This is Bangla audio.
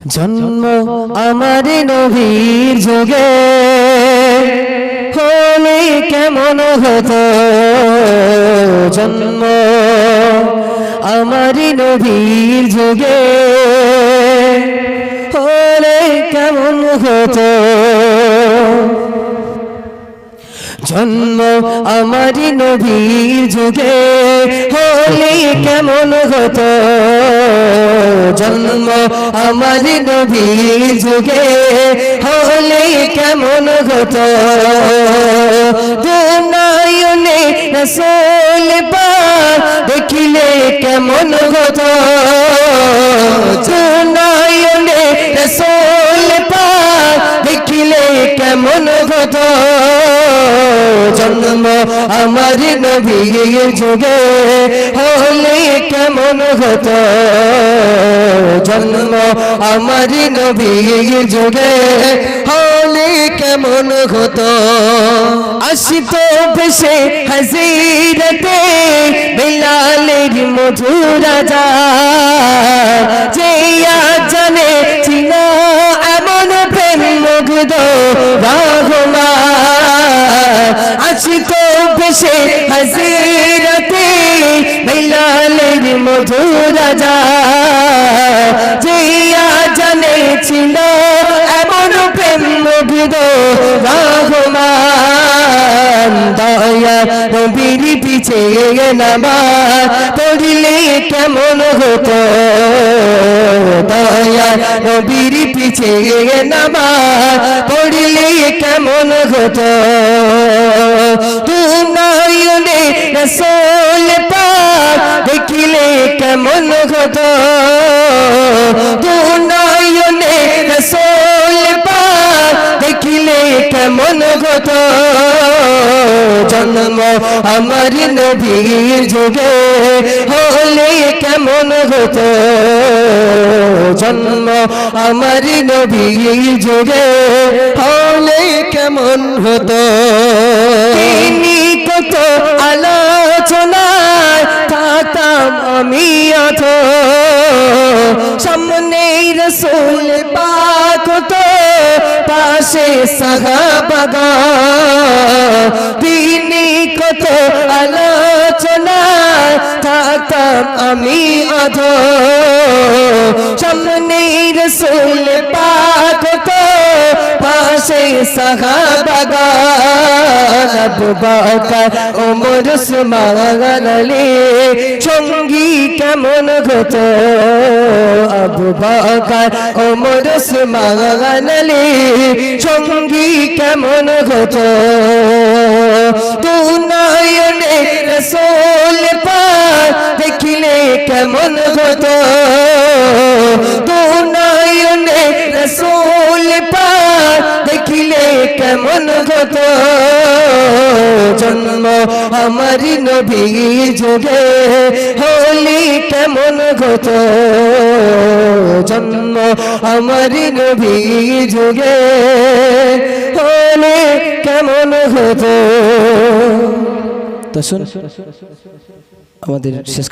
জন্ম আমার নবীর যুগে হলে কেমন হতো। জন্ম আমার নবীর যুগে হলে কেমন হতো। জন্ম আমার নবীর যুগে হলে কেমন হতো। জন্ম আমার নবীর যুগে হলে কেমন হতো। দুনয়নে রাসূল পাক দেখিলে কেমন হতো। দুনয়নে রাসূল পাক দেখিলে কেমন হতো। জন্ম আমার নবীর যুগে হলে কেমন হতো। জন্ম আমার নবীর যুগে হলে কেমন হতো। আসিত বেশে হাজিরতে বিলালের মধুর আযান, যে জানে ছিল এমন প্রেম মুগ্ধ রহমান। আসিত বেশে হাজিরতে বিলালের মধুর আযান, যে জানে ছিল এমন প্রেম মুগ্ধ রহমান। দয়া নবীর পিছে নামাজ পড়লে কেমন হতো। দয়া নবীর পিছে নামাজ পড়লে কেমন হতো। দুনয়নে রাসূল পাক দেখিলে কেমন হতো। দুনয়নে রাসূল পাক দেখিলে কেমন হতো। জন্ম আমার নবীর যুগে হলে কেমন হতো। জন্ম আমার নবীর যুগে হলে কেমন হতো। তিনি কত আলোচনায় থাকতাম আমি অথ, সামনে রাসূল পাক তো পাশে সাহাবাগণ। তিনি কত আলোচনায় থাকতাম আমি অথ, সামনে রাসূল পাক তো পাশে সাহাবাগণ। আবু বকর ওমর ওসমান আলী সঙ্গী কেমন হতো। আবু বকর ওমর ওসমান আলী সঙ্গী কেমন হতো। দুনয়নে রাসূল পাক দেখিলে কেমন হতো। দুনয়নে রাসূল পাক দেখিলে কেমন হতো। জন্ম আমার নবীর যুগে হলে কেমন হতো। জন্ম আমার নবীর যুগে হলে কেমন হতো। তো শুন আমাদের শেষ